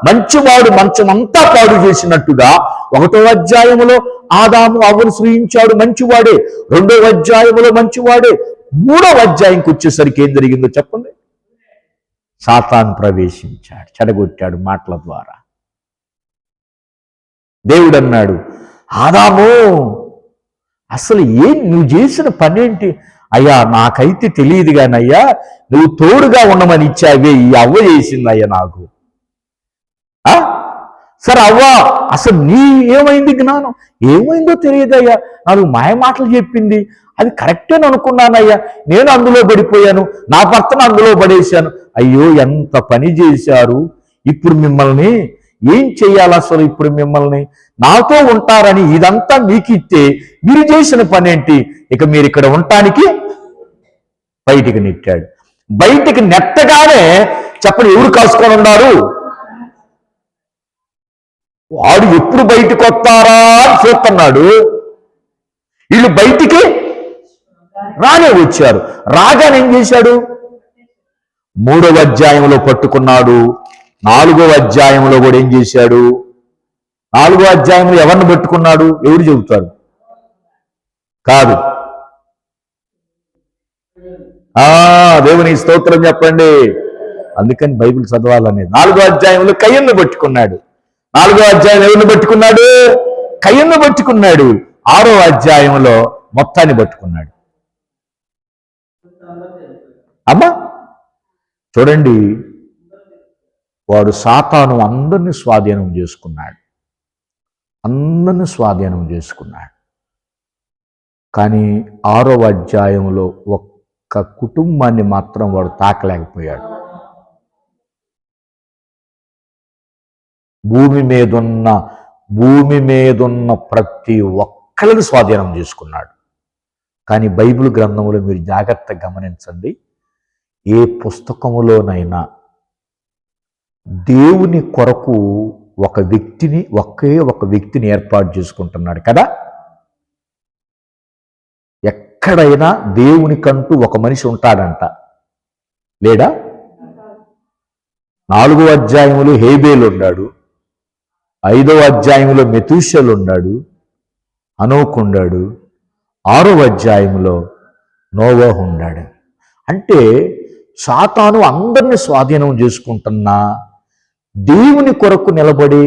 మంచివాడు మంచం అంతా పాడు చేసినట్టుగా 1వ అధ్యాయములో ఆదాము అవ్వను సృజించాడు, మంచివాడే. 2వ అధ్యాయములో మంచివాడే. 3వ అధ్యాయంకి వచ్చేసరికి ఏం జరిగిందో చెప్పండి. సాతాను ప్రవేశించాడు, చెడగొట్టాడు మాటల ద్వారా. దేవుడు అన్నాడు, ఆదాము అసలు నువ్వు చేసిన పనేంటి? అయ్యా నాకైతే తెలియదు కానీ అయ్యా, నువ్వు తోడుగా ఉండమని ఇచ్చావే, ఈ అవ్వ చేసింది అయ్యా నాకు. సరే అవ్వ, అసలు నీ ఏమైంది జ్ఞానం? ఏమైందో తెలియదయ్యా, నాకు మాయ మాటలు చెప్పింది, అది కరెక్టేని అనుకున్నానయ్యా, నేను అందులో పడిపోయాను, నా భర్తను అందులో పడేశాను. అయ్యో ఎంత పని చేశారు, ఇప్పుడు మిమ్మల్ని ఏం చెయ్యాలి అసలు? ఇప్పుడు మిమ్మల్ని నాతో ఉంటారని ఇదంతా మీకు ఇస్తే మీరు చేసిన పని ఏంటి? ఇక మీరు ఇక్కడ ఉండటానికి బయటికి నెట్టాడు. బయటికి నెట్టగానే చెప్పండి, ఎవరు కాసుకొని ఉన్నారు? వాడు ఎప్పుడు బయటకు వస్తారా అని చూస్తున్నాడు. వీళ్ళు బయటికి రానే వచ్చారు. రాగానే ఏం చేశాడు? 3వ అధ్యాయంలో పట్టుకున్నాడు. 4వ అధ్యాయంలో కూడా ఏం చేశాడు? 4వ అధ్యాయంలో ఎవరిని పట్టుకున్నాడు? ఎవరు చెబుతారు? కాదు, దేవుని స్తోత్రం చెప్పండి. అందుకని బైబిల్ చదవాలనేది. 4వ అధ్యాయంలో కయ్యను పట్టుకున్నాడు. 4వ అధ్యాయం ఎవరిని పట్టుకున్నాడు? కయ్యను పట్టుకున్నాడు. 6వ అధ్యాయంలో మొత్తాన్ని పట్టుకున్నాడు. అమ్మా చూడండి, వాడు సాతాను అందరినీ స్వాధీనం చేసుకున్నాడు. అందరినీ స్వాధీనం చేసుకున్నాడు. కానీ 6వ అధ్యాయంలో ఒక్క కుటుంబాన్ని మాత్రం వాడు తాకలేకపోయాడు. భూమి మీదున్న ప్రతి ఒక్కరిని స్వాధీనం చేసుకున్నాడు. కానీ బైబిల్ గ్రంథంలో మీరు జాగ్రత్తగా గమనించండి, ఏ పుస్తకములోనైనా దేవుని కొరకు ఒకే ఒక వ్యక్తిని ఏర్పాటు చేసుకుంటున్నాడు కదా. ఎక్కడైనా దేవునికంటూ ఒక మనిషి ఉంటాడంట, లేడా? 4వ అధ్యాయంలో హేబేలు ఉన్నాడు. 5వ అధ్యాయంలో మెతూషెలు ఉన్నాడు, హనోకు ఉన్నాడు. 6వ అధ్యాయంలో నోవహు ఉన్నాడు. అంటే సాతాను అందరినీ స్వాధీనం చేసుకుంటున్నా దేవుని కొరకు నిలబడి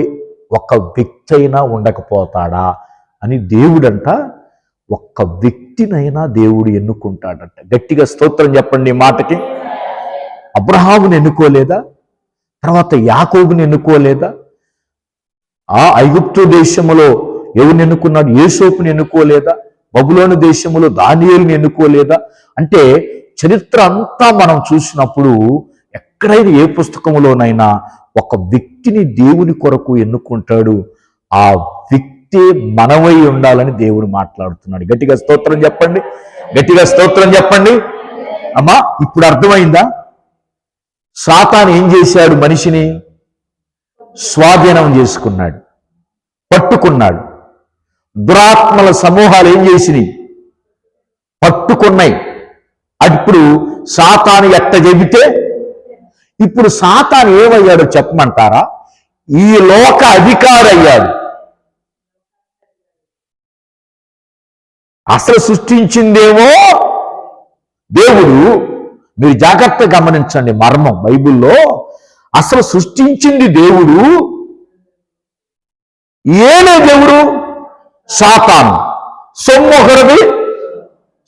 ఒక వ్యక్తి అయినా ఉండకపోతాడా అని దేవుడంట ఒక్క వ్యక్తినైనా దేవుడు ఎన్నుకుంటాడంట. గట్టిగా స్తోత్రం చెప్పండి ఈ మాటకి. అబ్రహాముని ఎన్నుకోలేదా? తర్వాత యాకోబుని ఎన్నుకోలేదా? ఐగుప్తు దేశములో ఎవరిని ఎన్నుకున్నాడు? యోసేపుని ఎన్నుకోలేదా? బబులోను దేశములో దానియేలుని ఎన్నుకోలేదా? అంటే చరిత్ర అంతా మనం చూసినప్పుడు ఎక్కడైనా ఏ పుస్తకములోనైనా ఒక వ్యక్తిని దేవుని కొరకు ఎన్నుకుంటాడు. ఆ వ్యక్తి మనవై ఉండాలని దేవుడు మాట్లాడుతున్నాడు. గట్టిగా స్తోత్రం చెప్పండి, గట్టిగా స్తోత్రం చెప్పండి. అమ్మా ఇప్పుడు అర్థమైందా? సాతాను ఏం చేశాడు? మనిషిని స్వాధీనం చేసుకున్నాడు, పట్టుకున్నాడు. దురాత్మల సమూహాలు ఏం చేసినాయి? పట్టుకున్నాయి. ఇప్పుడు సాతాను ఎట్ట చెబితే ఇప్పుడు సాతాను ఏమయ్యాడో చెప్పమంటారా? ఈ లోక అధికారి అయ్యాడు. అసలు సృష్టించిందేమో దేవుడు. మీరు జాగ్రత్తగా గమనించండి మర్మం బైబిల్లో. అసలు సృష్టించింది దేవుడు. ఏనే దేవుడు? సాతాను. సొమ్మొకరిది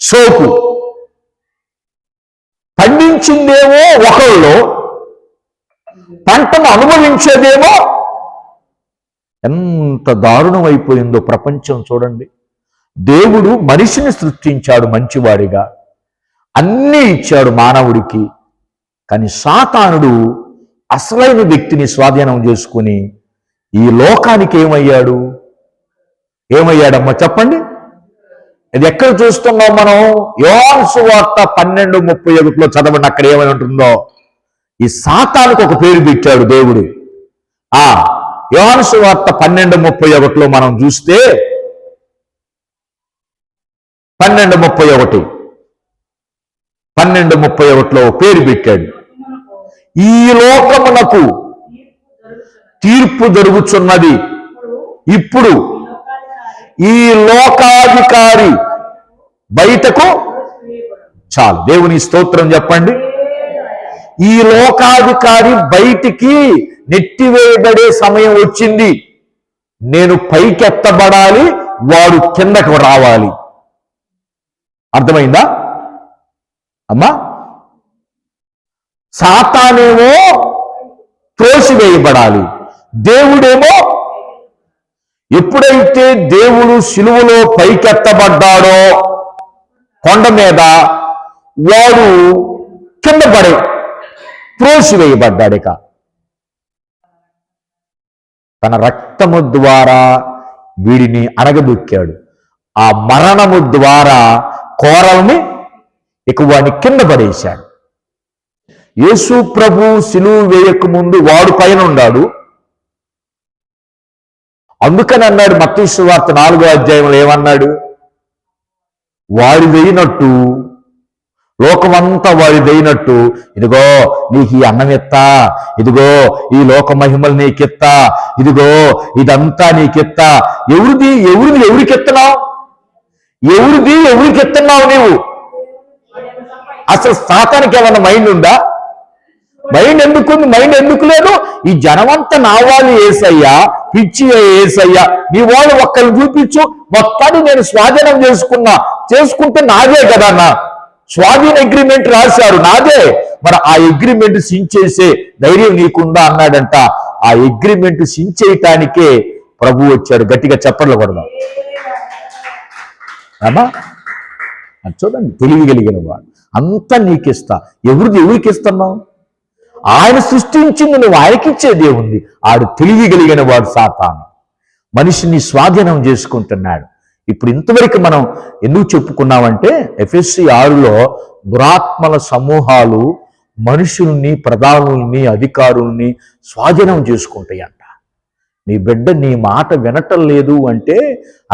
సోకు. పండించిందేమో ఒకళ్ళు, పంటను అనుభవించేదేమో. ఎంత దారుణం అయిపోయిందో ప్రపంచం చూడండి. దేవుడు మనిషిని సృష్టించాడు మంచివాడిగా, అన్నీ ఇచ్చాడు మానవుడికి. కానీ సాతానుడు అసలైన వ్యక్తిని స్వాధీనం చేసుకుని ఈ లోకానికి ఏమయ్యాడమ్మా చెప్పండి? ఇది ఎక్కడ చూస్తున్నాం మనం? యోహాను సువార్త 12:31 చదవండి. అక్కడ ఏమని ఉంటుందో, ఈ సాతానుకు ఒక పేరు పెట్టాడు దేవుడు. యోహాను సువార్త 12:31 మనం చూస్తే 12:31 పేరు పెట్టాడు. ఈ లోకమునకు తీర్పు జరుగుతున్నది. ఇప్పుడు ఈ లోకాధికారి బయటకు చాలు. దేవుని స్తోత్రం చెప్పండి. ఈ లోకాధికారి బయటికి నెట్టివేయబడే సమయం వచ్చింది. నేను పైకెత్తబడాలి, వాడు కిందకు రావాలి. అర్థమైందా అమ్మా? సాతానేమో త్రోసివేయబడాలి, దేవుడేమో ఎప్పుడైతే దేవుడు శిలువలో పైకెత్తబడ్డాడో కొండ మీద, వాడు కింద పడే త్రోసివేయబడ్డాడు. ఇక తన రక్తము ద్వారా వీడిని అణగదొక్కాడు. ఆ మరణము ద్వారా కోరల్ని ఇక వాడిని కింద పడేశాడు. యేసు ప్రభు సిలువ వేయక ముందు వాడు పైన ఉన్నాడు. అందుకని అన్నాడు మత్తయి సువార్త 4వ అధ్యాయంలో ఏమన్నాడు? వాడిదైనట్టు, లోకమంతా వాడిదైనట్టు, ఇదిగో నీకు ఈ అన్నం ఎత్తా, ఇదిగో ఈ లోక మహిమలు నీకెత్తా, ఇదిగో ఇదంతా నీకెత్తా. ఎవరికెత్తున్నావు? ఎవరికెత్తున్నావు నీవు? అసలు సాతానికి ఏమన్నా మైండ్ ఉందా? మైండ్ ఎందుకుంది? మైండ్ ఎందుకు లేదు? ఈ జనమంతా నా వాళ్ళు ఏసయ్యా, పిచ్చి ఏసయ్యా, నీ వాళ్ళు ఒక్కరిని చూపించు, మొత్తాన్ని నేను స్వాధీనం చేసుకుంటే నాదే కదా అన్న. స్వాధీన అగ్రిమెంట్ రాశారు, నాదే. మరి ఆ అగ్రిమెంట్ సించేసే ధైర్యం నీకుందా అన్నాడంట. ఆ అగ్రిమెంట్ సించేయటానికే ప్రభు వచ్చాడు. గట్టిగా చప్పట్లు కొడదాం అమ్మా. అది చూడండి, తెలియగలిగిన వాడు. అంతా నీకిస్తా. ఎవరికి ఇస్తున్నావు? ఆయన సృష్టించింది నువ్వు ఆయనకిచ్చే దేవుంది. ఆడు తెలియగలిగిన వాడు సాతాను. మనిషిని స్వాధీనం చేసుకుంటున్నాడు. ఇప్పుడు ఇంతవరకు మనం ఎందుకు చెప్పుకున్నామంటే, ఎఫెసీ 6లో దురాత్మల సమూహాలు మనుషుల్ని, ప్రధానుల్ని, అధికారుల్ని స్వాధీనం చేసుకుంటాయంట. నీ బిడ్డ నీ మాట వినటం లేదు అంటే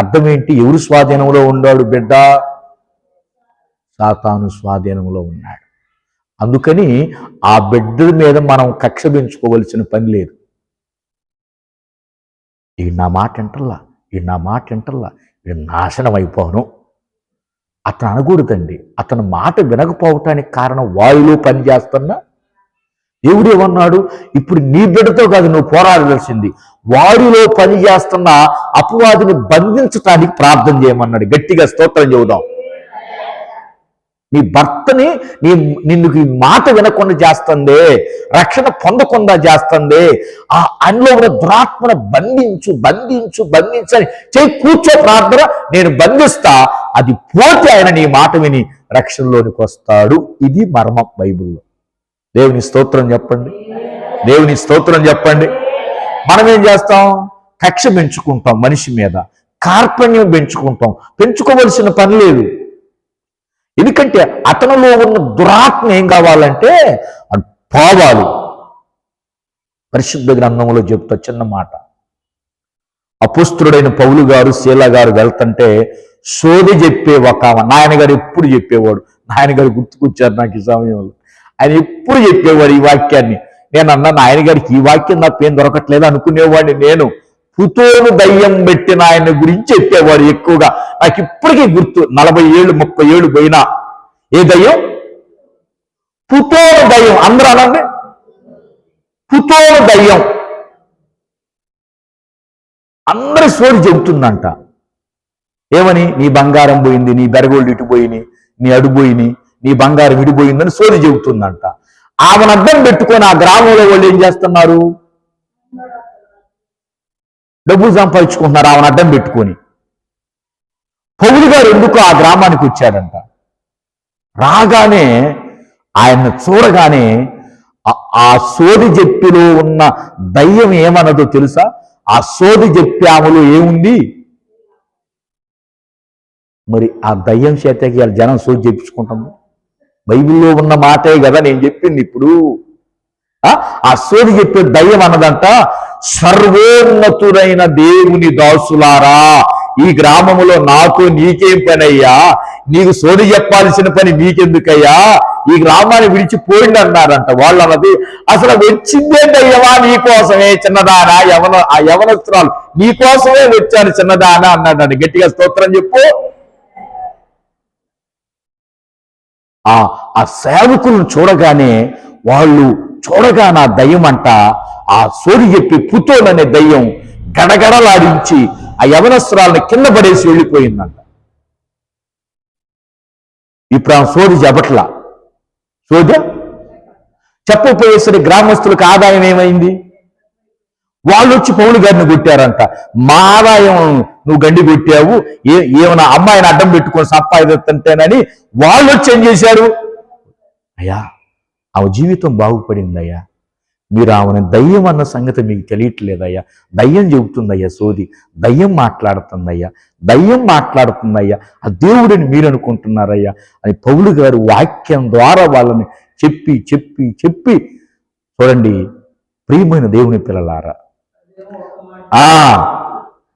అర్థం ఏంటి? ఎవరు స్వాధీనంలో ఉన్నాడు బిడ్డ? సాతాను స్వాధీనంలో ఉన్నాడు. అందుకని ఆ బిడ్డ మీద మనం కక్ష పెంచుకోవలసిన పని లేదు. ఈ నా మాట వింటల్లా నేను నాశనం అయిపోను అతను అనకూడదండి. అతను మాట వినకపోవటానికి కారణం వాయులో పనిచేస్తున్నా దేవుడు ఏమన్నాడు? ఇప్పుడు నీ బిడ్డతో కాదు నువ్వు పోరాడాల్సింది, వాడిలో పనిచేస్తున్న అపవాదిని బంధించటానికి ప్రార్థన చేయమన్నాడు. గట్టిగా స్తోత్రం చెబుదాం. నీ భర్తని నిన్ను ఈ మాట వినకుండా చేస్తుంది, రక్షణ పొందకుండా చేస్తుంది. ఆ ఆయనలో ఉన్న దురాత్మను బంధించని చేయి కూర్చో ప్రార్థన, నేను బంధిస్తా. అది పోతే ఆయన నీ మాట విని రక్షణలోనికి వస్తాడు. ఇది మర్మం బైబిల్లో. దేవుని స్తోత్రం చెప్పండి. మనం ఏం చేస్తాం? కక్ష పెంచుకుంటాం మనిషి మీద, కార్పణ్యం పెంచుకోవలసిన పని లేదు. ఎందుకంటే అతనిలో ఉన్న దురాత్మ ఏం కావాలంటే పోవాలి. పరిశుద్ధ గ్రంథంలో చెప్తా చిన్న మాట. అపోస్తుడైన పౌలు గారు, శీలా గారు వెళ్తుంటే సోది చెప్పే ఒక నాయనగారు ఎప్పుడు చెప్పేవాడు. నాయనగారు గుర్తుకొచ్చారు నాకు ఈ సమయంలో. ఆయన ఎప్పుడు చెప్పేవాడు ఈ వాక్యాన్ని. నేను అన్నా, నాయనగారికి ఈ వాక్యం నాకు ఏం దొరకట్లేదు అనుకునేవాడిని. నేను పుతోను దయ్యం పెట్టిన ఆయన గురించి చెప్పేవాడు ఎక్కువగా. నాకు ఇప్పటికీ గుర్తు. 40 ఏళ్ళు 30 ఏళ్ళు పోయినా. ఏ దయ్యం? పుతోను దయ్యం. అందరూ అనండి, పుతోను దయ్యం. అందరి సోది చెబుతుందంట. ఏమని? నీ బంగారం పోయింది, నీ బెరగోళ్ళు ఇటు పోయినాయి, నీ అడు పోయినాయి, నీ బంగారం విడిపోయిందని సోది చెబుతుందంట. ఆమెను అడ్డం పెట్టుకొని ఆ గ్రామంలో వాళ్ళు ఏం చేస్తున్నారు? డబ్బులు సంపాదించుకుంటున్నారు ఆమెను అడ్డం పెట్టుకొని. పౌలు గారు ఎందుకు ఆ గ్రామానికి వచ్చాడంట? రాగానే ఆయన్ని చూడగానే ఆ సోది చెప్పిలో ఉన్న దయ్యం ఏమన్నదో తెలుసా? ఆ సోది చెప్పాములో ఏముంది? మరి ఆ దయ్యం చేతకి జనం సోది చెప్పించుకుంటుంది. బైబిల్లో ఉన్న మాటే కదా నేను చెప్పింది. ఇప్పుడు ఆ సోది చెప్పే దయ్యం అన్నదంట, సర్వోన్నతుడైన దేవుని దాసులారా, ఈ గ్రామములో నాతో నీకేం పని అయ్యా? నీకు సోది చెప్పాల్సిన పని నీకెందుకయ్యా? ఈ గ్రామాన్ని విడిచిపోయింది అన్నారంట. వాళ్ళు అన్నది, అసలు వచ్చిందే దయ్యమా నీకోసమే చిన్నదానా? ఆ యవనస్తురాలు నీకోసమే వచ్చాను చిన్నదానా అన్నాడంట. గట్టిగా స్తోత్రం చెప్పు. ఆ సేవకులను చూడగానే నా దయ్యం అంట, ఆ సోది చెప్పి పుతోలనే దయ్యం గడగడలాడించి ఆ యవనస్తురాలను కింద పడేసి వెళ్ళిపోయిందంట. ఇప్పుడు ఆ సోది చెప్పట్లా. చెప్పపోయేసరి గ్రామస్తులకు ఆదాయం ఏమైంది? వాళ్ళు వచ్చి పౌలు గారిని కొట్టారంట. మా ఆదాయం నువ్వు గండి కొట్టావు, ఏమైనా అమ్మాయిని అడ్డం పెట్టుకొని సంపాదిస్తుంటేనని వాళ్ళు వచ్చి ఏం చేశారు? అయ్యా, ఆ జీవితం బాగుపడిందయ్యా, మీరు ఆమెను దయ్యం అన్న సంగతి మీకు తెలియట్లేదయ్యా. దయ్యం చెబుతుందయ్యా సోది, దయ్యం మాట్లాడుతుందయ్యా, దయ్యం మాట్లాడుతుందయ్యా, ఆ దేవుడిని మీరు అనుకుంటున్నారయ్యా అని పౌలు గారు వాక్యం ద్వారా వాళ్ళని చెప్పి చెప్పి చెప్పి చూడండి. ప్రియమైన దేవుని పిల్లలారా,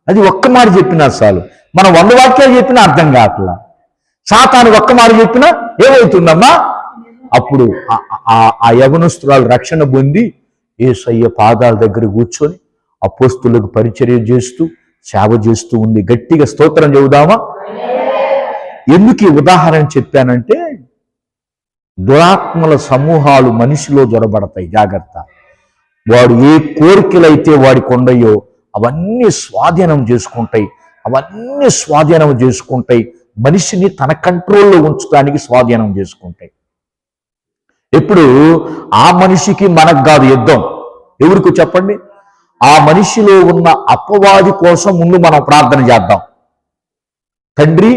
అది ఒక్క మాట చెప్పినా చాలు. మనం 100 వాక్యాలు చెప్పినా అర్థం కావట్లా. సాతాను ఒక్క మాట చెప్పినా ఏమవుతుందమ్మా? అప్పుడు ఆ యవనస్తురాలు రక్షణ పొంది యేసయ్య పాదాల దగ్గర కూర్చొని అపోస్తులకు పరిచర్య చేస్తూ సేవ చేస్తూ ఉంది. గట్టిగా స్తోత్రం చెబుదామా? ఎందుకు ఈ ఉదాహరణ చెప్పానంటే, దురాత్మల సమూహాలు మనిషిలో జొరబడతాయి. జాగ్రత్త. వాడు ఏ కోరికలైతే వాడికి ఉండయో అవన్నీ స్వాధీనం చేసుకుంటాయి. అవన్నీ స్వాధీనం చేసుకుంటాయి. మనిషిని తన కంట్రోల్లో ఉంచడానికి స్వాధీనం చేసుకుంటాయి. ఇప్పుడు ఆ మనిషికి మనకు కాదు యుద్ధం. ఎవరికి చెప్పండి? ఆ మనిషిలో ఉన్న అపవాది కోసం ముందు మనం ప్రార్థన చేద్దాం. తండ్రి,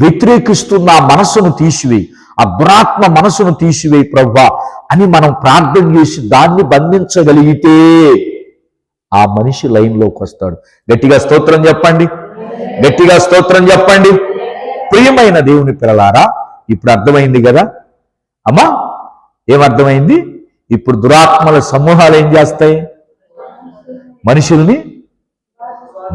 వ్యతిరేకిస్తున్న ఆ మనసును తీసివేయి, ఆ దురాత్మ మనసును తీసివేయి ప్రభువా అని మనం ప్రార్థన చేసి దాన్ని బంధించగలిగితే ఆ మనిషి లైన్లోకి వస్తాడు. గట్టిగా స్తోత్రం చెప్పండి, గట్టిగా స్తోత్రం చెప్పండి. ప్రియమైన దేవుని పిల్లలారా, ఇప్పుడు అర్థమైంది కదా అమ్మా? ఏమర్థమైంది? ఇప్పుడు దురాత్మల సమూహాలు ఏం చేస్తాయి? మనుషుల్ని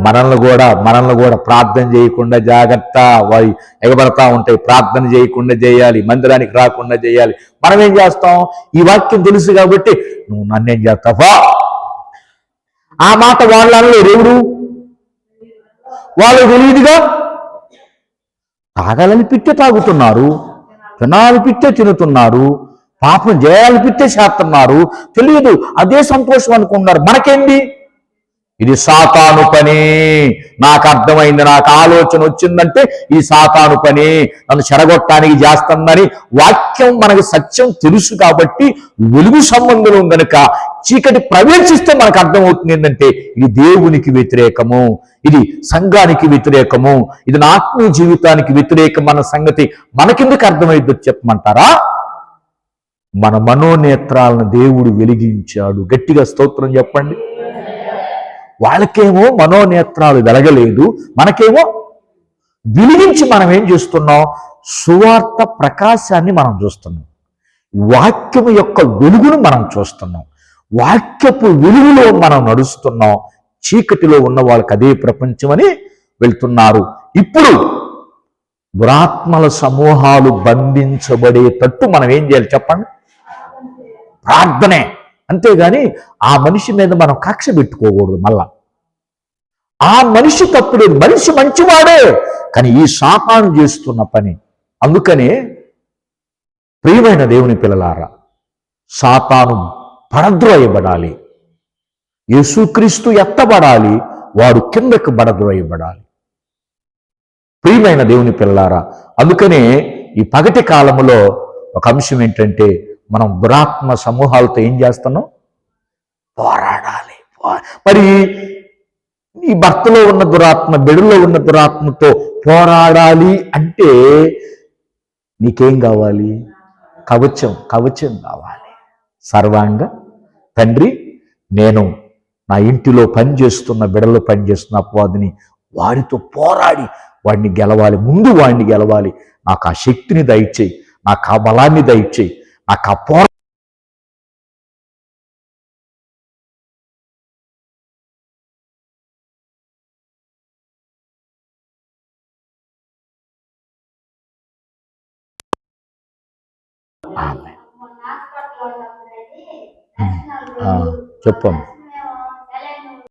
మనల్ని కూడా ప్రార్థన చేయకుండా జాగ్రత్త, వారి ఎగబడతా ఉంటాయి. ప్రార్థన చేయకుండా చేయాలి, మందిరానికి రాకుండా చేయాలి. మనం ఏం చేస్తాం? ఈ వాక్యం తెలుసు కాబట్టి నువ్వు నన్నేం చేస్తావా? ఆ మాట వాళ్ళు అనలేరు. ఎవరు? వాళ్ళు తెలియదుగా. తాగాలని పిట్టే తాగుతున్నారు, తినాలి పిట్టే తినుతున్నారు, పాపం చేయాలి పిట్టే చేస్తున్నారు. తెలియదు, అదే సంతోషం అనుకున్నారు. మనకేంది? ఇది సాతాను పని. నాకు అర్థమైంది, నాకు ఆలోచన వచ్చిందంటే ఈ సాతాను పని, నన్ను చెడగొట్టడానికి చేస్తుందని వాక్యం మనకు సత్యం తెలుసు కాబట్టి వెలుగు సంబంధం గనుక చీకటి ప్రవేశిస్తే మనకు అర్థమవుతుంది ఏంటంటే ఇది దేవునికి వ్యతిరేకము, ఇది సంఘానికి వ్యతిరేకము, ఇది నా ఆత్మీయ జీవితానికి వ్యతిరేకం అన్న సంగతి మనకెందుకు అర్థమైందో చెప్పమంటారా? మన మనోనేత్రాలను దేవుడు వెలిగించాడు. గట్టిగా స్తోత్రం చెప్పండి. వాళ్ళకేమో మనోనేత్రాలు వెలగలేదు, మనకేమో వెలిగించి మనం ఏం చేస్తున్నాం? సువార్త ప్రకాశాన్ని మనం చూస్తున్నాం. వాక్యము యొక్క వెలుగును మనం చూస్తున్నాం. వాక్యపు వెలుగులో మనం నడుస్తున్నాం. చీకటిలో ఉన్న వాళ్ళకి అదే ప్రపంచం అని వెళ్తున్నారు. ఇప్పుడు దురాత్మల సమూహాలు బంధించబడేటట్టు మనం ఏం చేయాలి చెప్పండి? ప్రార్థనే. అంతేగాని ఆ మనిషి మీద మనం కక్ష పెట్టుకోకూడదు. మళ్ళా ఆ మనిషి తప్పుడే, మనిషి మంచివాడే, కానీ ఈ సాతాను చేస్తున్న పని. అందుకనే ప్రియమైన దేవుని పిల్లలారా, సాతాను పడద్రోయబడాలి, యేసుక్రీస్తు ఎత్తబడాలి, వాడు కిందకు పడద్రోయబడాలి. ప్రియమైన దేవుని పిల్లలారా, అందుకనే ఈ పగటి కాలంలో ఒక అంశం ఏంటంటే మనం దురాత్మ సమూహాలతో ఏం చేస్తున్నాం? పోరాడాలి. మరి ఈ భర్తలో ఉన్న దురాత్మ, బిడ్డలో ఉన్న దురాత్మతో పోరాడాలి అంటే నీకేం కావాలి? కవచం కావాలి. సర్వాంగ. తండ్రి, నేను నా ఇంటిలో పనిచేస్తున్న బిడ్డలో పనిచేస్తున్న అపవాదిని వాడితో పోరాడి వాడిని గెలవాలి. ముందు వాడిని గెలవాలి. నాకు ఆ శక్తిని దయచేయి, నాకు ఆ బలాన్ని దయచేయి, నాకు ఆ చెప్పండి.